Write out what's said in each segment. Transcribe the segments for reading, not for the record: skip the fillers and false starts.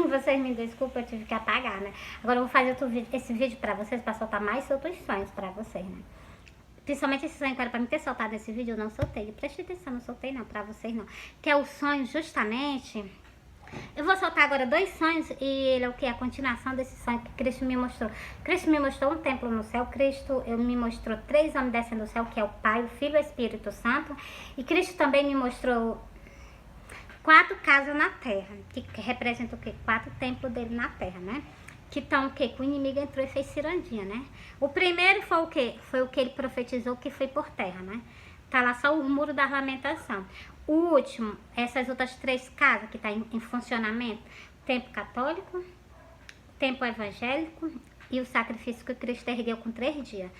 Vocês me desculpem, eu tive que apagar, né? Agora eu vou fazer esse vídeo pra vocês, pra soltar mais outros sonhos pra vocês, né? Principalmente esse sonho que era pra mim ter soltado nesse vídeo, eu não soltei. Preste atenção, não soltei não, pra vocês não. Que é o sonho justamente... Eu vou soltar agora 2 sonhos e ele é o que? A continuação desse sonho que Cristo me mostrou. Cristo me mostrou um templo no céu. Cristo me mostrou 3 homens descendo do céu, que é o Pai, o Filho e o Espírito Santo. E Cristo também me mostrou 4 casas na terra, que representam o quê? 4 templos dele na terra, né? Que estão o quê? Que o inimigo entrou e fez cirandinha, né? O primeiro foi o quê? Foi o que ele profetizou que foi por terra, né? Tá lá só o muro da lamentação. O último, essas outras 3 casas que tá em funcionamento, o templo católico, o templo evangélico e o sacrifício que Cristo ergueu com 3 dias.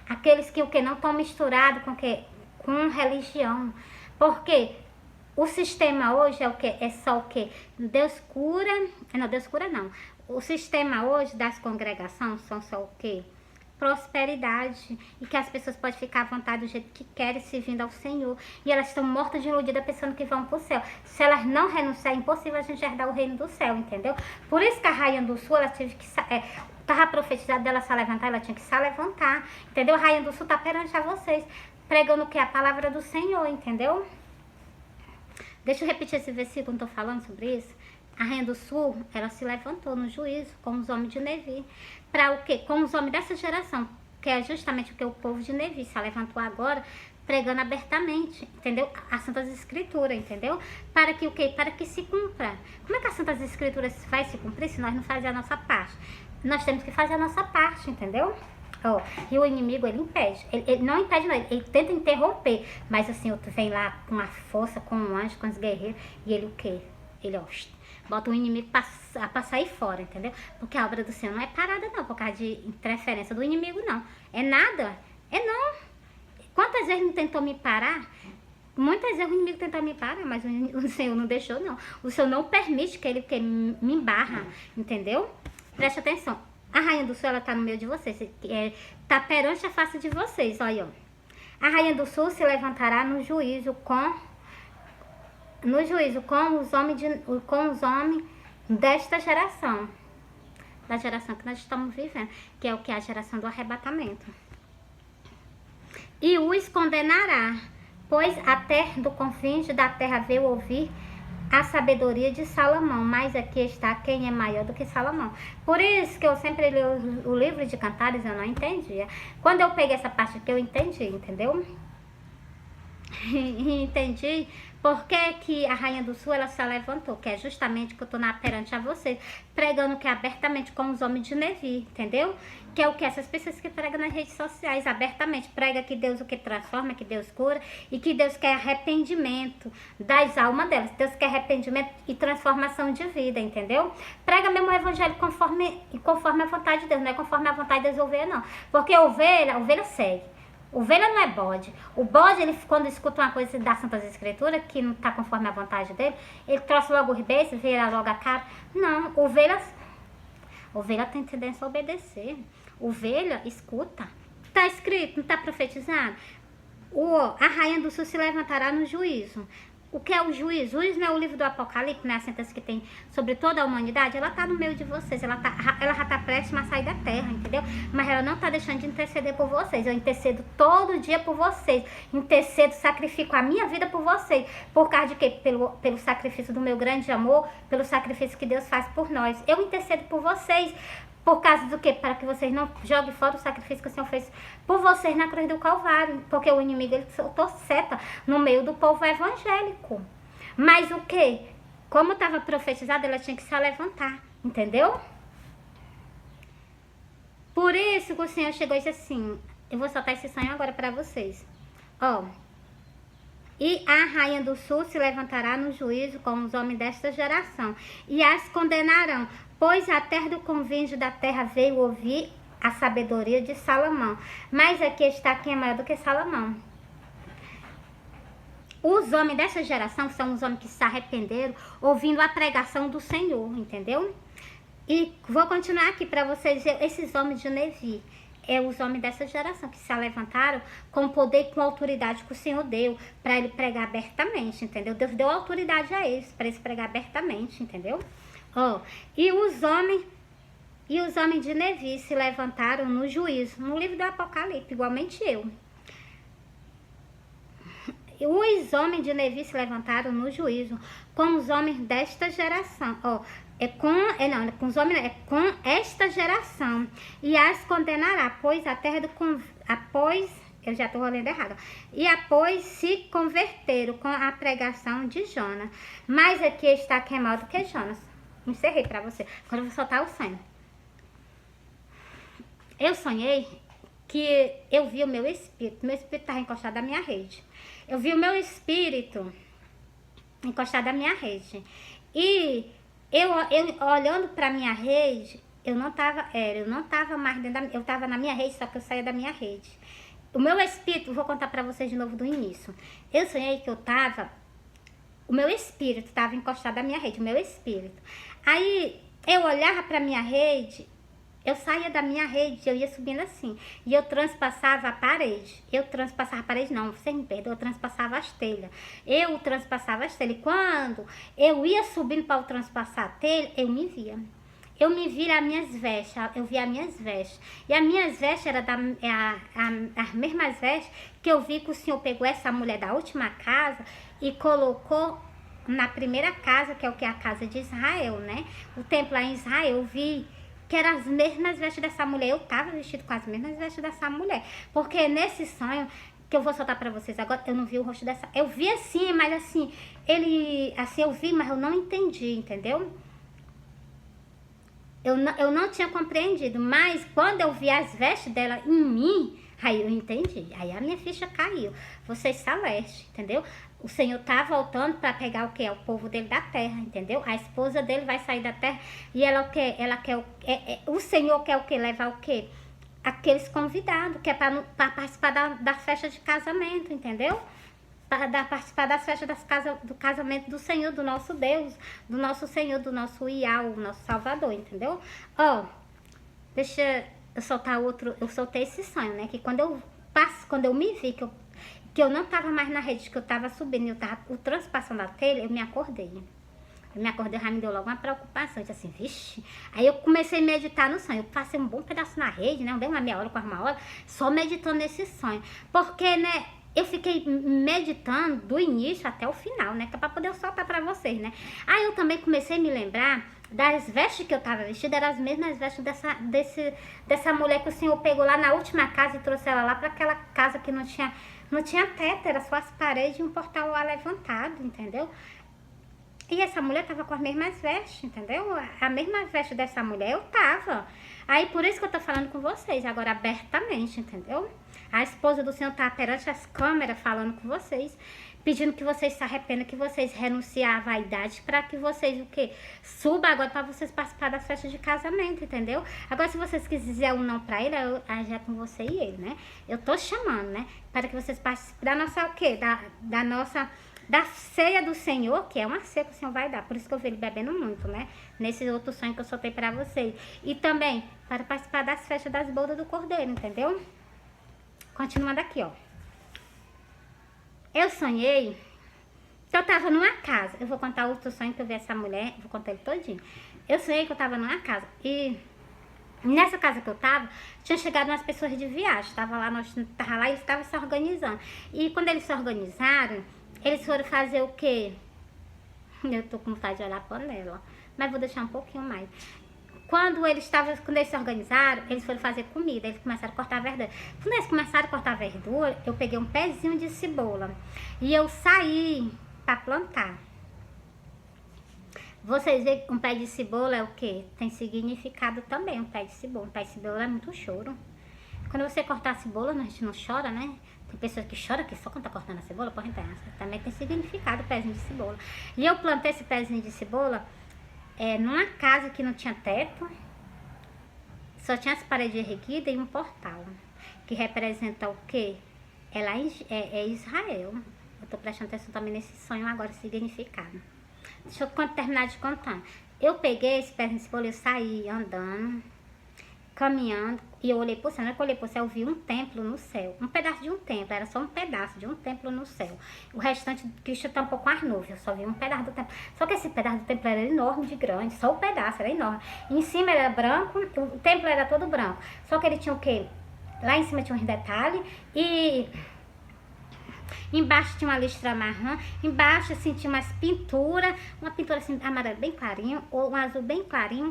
Aqueles que o que não estão misturados com o quê? Com religião. Porque o sistema hoje é o que? É só o que? Deus cura. Não, Deus cura não. O sistema hoje das congregações são só o que? Prosperidade. E que as pessoas podem ficar à vontade do jeito que querem, servindo ao Senhor. E elas estão mortas de iludida pensando que vão para o céu. Se elas não renunciarem, é impossível a gente herdar o reino do céu, entendeu? Por isso que a Rainha do Sul, ela teve que... Estava profetizado dela se levantar, ela tinha que se levantar, entendeu? A Rainha do Sul está perante a vocês, pregando o que? A palavra do Senhor, entendeu? Deixa eu repetir esse versículo, não estou falando sobre isso. A Rainha do Sul, ela se levantou no juízo com os homens de Nevi. Para o quê? Com os homens dessa geração, que é justamente o que o povo de Nevi se levantou agora, pregando abertamente, entendeu? As Santas Escrituras, entendeu? Para que o quê? Para que se cumpra. Como é que as Santas Escrituras vai se cumprir se nós não fazemos a nossa parte? Nós temos que fazer a nossa parte, entendeu? Oh, e o inimigo, ele impede. Ele não impede, não. Ele tenta interromper. Mas assim, outro vem lá com a força, com o anjo, com os guerreiros. E ele o quê? Ele, ó, bota o inimigo pra sair fora, entendeu? Porque a obra do Senhor não é parada, não. Por causa de interferência do inimigo, não. É nada. É não. Quantas vezes não tentou me parar? Muitas vezes o inimigo tentou me parar, mas o Senhor não deixou, não. O Senhor não permite que ele me embarra, entendeu? Preste atenção. A Rainha do Sul, ela tá no meio de vocês. Tá perante a face de vocês, olha, ó. A Rainha do Sul se levantará no juízo com os homens desta geração. Da geração que nós estamos vivendo. Que é o que? A geração do arrebatamento. E os condenará, pois até do confins da terra veio ouvir a sabedoria de Salomão, mas aqui está quem é maior do que Salomão. Por isso que eu sempre li o livro de Cantares, eu não entendia. Quando eu peguei essa parte aqui, eu entendi, entendeu? Entendi porque que a Rainha do Sul, ela se levantou, que é justamente que eu tô perante a vocês, pregando que abertamente com os homens de Nevi, entendeu? Que é o que? Essas pessoas que pregam nas redes sociais, abertamente, prega que Deus o que transforma, que Deus cura, e que Deus quer arrependimento das almas delas, Deus quer arrependimento e transformação de vida, entendeu? Prega mesmo o evangelho conforme a vontade de Deus, não é conforme a vontade das ovelhas, não. Porque a ovelha segue. Ovelha não é bode. O bode, ele quando escuta uma coisa das Santas Escrituras, que não está conforme a vontade dele, ele trouxe logo os beijos, vira logo a cara. Não, ovelha tem tendência a obedecer. Ovelha, escuta. Está escrito, não está profetizado? A Rainha do Sul se levantará no juízo. O que é o juízo? O juízo não é o livro do Apocalipse, né? A sentença que tem sobre toda a humanidade. Ela tá no meio de vocês. Ela já tá prestes a sair da terra, entendeu? Mas ela não tá deixando de interceder por vocês. Eu intercedo todo dia por vocês. Intercedo, sacrifico a minha vida por vocês. Por causa de quê? Pelo sacrifício do meu grande amor, pelo sacrifício que Deus faz por nós. Eu intercedo por vocês. Por causa do quê? Para que vocês não joguem fora o sacrifício que o Senhor fez por vocês na cruz do Calvário. Porque o inimigo, ele soltou seta no meio do povo evangélico. Mas o quê? Como estava profetizado, ela tinha que se levantar. Entendeu? Por isso que o Senhor chegou e disse assim, eu vou soltar esse sonho agora para vocês. Ó. E a Rainha do Sul se levantará no juízo com os homens desta geração. E as condenarão. Pois a terra do convívio da terra veio ouvir a sabedoria de Salomão. Mas aqui está quem é maior do que Salomão. Os homens dessa geração são os homens que se arrependeram ouvindo a pregação do Senhor, entendeu? E vou continuar aqui para vocês, esses homens de Nevi. É os homens dessa geração que se levantaram com o poder e com a autoridade que o Senhor deu para ele pregar abertamente, entendeu? Deus deu autoridade a eles para eles pregar abertamente, entendeu? Ó, e os homens de Nevi se levantaram no juízo, no livro do Apocalipse, igualmente eu. Os homens de Nevi se levantaram no juízo com os homens desta geração. Ó, com esta geração, e as condenará, pois a terra eu já estou lendo errado. E após se converteram com a pregação de Jonas. Mas aqui está quem é maior do que Jonas. Encerrei para você. Agora eu vou soltar o sonho. Eu sonhei que eu vi o meu espírito. Meu espírito estava encostado na minha rede. Eu vi o meu espírito encostado na minha rede. E eu olhando para minha rede, eu não estava mais dentro eu estava na minha rede, só que eu saía da minha rede. O meu espírito, vou contar para vocês de novo do início. Eu sonhei que o meu espírito estava encostado na minha rede, o meu espírito. Aí eu olhava para minha rede, eu saía da minha rede, eu ia subindo assim, e eu transpassava a parede. Não, você me perdoa, eu transpassava as telhas. E quando eu ia subindo para transpassar a telha, eu me via as minhas vestes, eu via as minhas vestes. E as minhas vestes eram as mesmas vestes que eu vi que o Senhor pegou essa mulher da última casa e colocou na primeira casa, que é o que é a casa de Israel, né? O templo lá em Israel, eu vi que eram as mesmas vestes dessa mulher. Eu estava vestido com as mesmas vestes dessa mulher. Porque nesse sonho, que eu vou soltar para vocês agora, eu não vi o rosto dessa... Eu vi assim, mas assim, eu vi, mas eu não entendi, entendeu? Eu não tinha compreendido, mas quando eu vi as vestes dela em mim, aí eu entendi. Aí a minha ficha caiu. Você celeste, entendeu? O Senhor tá voltando para pegar o quê? O povo dele da terra, entendeu? A esposa dele vai sair da terra e ela quer o Senhor quer o quê? Levar o quê? Aqueles convidados, que é para participar das festas de casamento, entendeu? Para participar das festas do casamento do Senhor, do nosso Deus, do nosso Senhor, do nosso Iá, o nosso Salvador, entendeu? Ó, deixa eu soltar outro, eu soltei esse sonho, né? Que quando eu me vi que eu não tava mais na rede, que eu tava subindo, eu tava transpassando a telha, eu me acordei, já me deu logo uma preocupação, eu disse assim, vixe. Aí eu comecei a meditar no sonho, eu passei um bom pedaço na rede, né? Dei uma meia hora, quase uma hora, só meditando nesse sonho, porque, né? Eu fiquei meditando do início até o final, né? Que é pra poder soltar pra vocês, né? Aí eu também comecei a me lembrar das vestes que eu tava vestida, eram as mesmas vestes dessa mulher que o Senhor pegou lá na última casa e trouxe ela lá pra aquela casa que não tinha teto, era só as paredes e um portal lá levantado, entendeu? E essa mulher tava com as mesmas vestes, entendeu? A mesma veste dessa mulher eu tava. Aí por isso que eu tô falando com vocês, agora abertamente, entendeu? A esposa do Senhor tá perante as câmeras falando com vocês, pedindo que vocês se arrependam, que vocês renunciem à vaidade, para que vocês, o quê? Suba agora para vocês participar das festas de casamento, entendeu? Agora, se vocês quiserem um não para ele, já é com você e ele, né? Eu tô chamando, né? Para que vocês participem da nossa, o quê? Da ceia do Senhor, que é uma ceia que o Senhor vai dar. Por isso que eu vi ele bebendo muito, né? Nesse outro sonho que eu soltei para vocês. E também para participar das festas das bodas do Cordeiro, entendeu? Continuando aqui, ó. Eu sonhei que eu tava numa casa. Eu vou contar outro sonho que eu vi essa mulher. Vou contar ele todinho. Eu sonhei que eu tava numa casa. E nessa casa que eu tava, tinha chegado umas pessoas de viagem. Tava lá e eles estavam se organizando. E quando eles se organizaram, eles foram fazer o quê? Eu tô com vontade de olhar a panela. Mas vou deixar um pouquinho mais. Quando eles se organizaram, eles foram fazer comida, eles começaram a cortar verdura. Quando eles começaram a cortar verdura, eu peguei um pezinho de cebola e eu saí para plantar. Vocês veem que um pé de cebola é o quê? Tem significado também, um pé de cebola. Um pé de cebola é muito choro. Quando você cortar a cebola, a gente não chora, né? Tem pessoas que choram que só quando tá cortando a cebola, porra, então, também tem significado o pezinho de cebola. E eu plantei esse pezinho de cebola numa casa que não tinha teto, só tinha as paredes erguidas e um portal, que representa o quê? É Israel. Eu tô prestando atenção também nesse sonho agora, significado. Deixa eu terminar de contar. Eu peguei esse pezinho de cebola, eu saí andando, caminhando, E eu olhei pro céu, na hora que eu olhei pro céu, eu vi um templo no céu. Um pedaço de um templo, era só um pedaço de um templo no céu. O restante do Cristo tampou com as nuvens, eu só vi um pedaço do templo. Só que esse pedaço do templo era enorme de grande, só o pedaço era enorme. E em cima era branco, o templo era todo branco. Só que ele tinha o quê? Lá em cima tinha uns detalhes e embaixo tinha uma listra marrom, embaixo assim tinha umas pinturas, uma pintura assim amarela bem clarinho, ou um azul bem clarinho.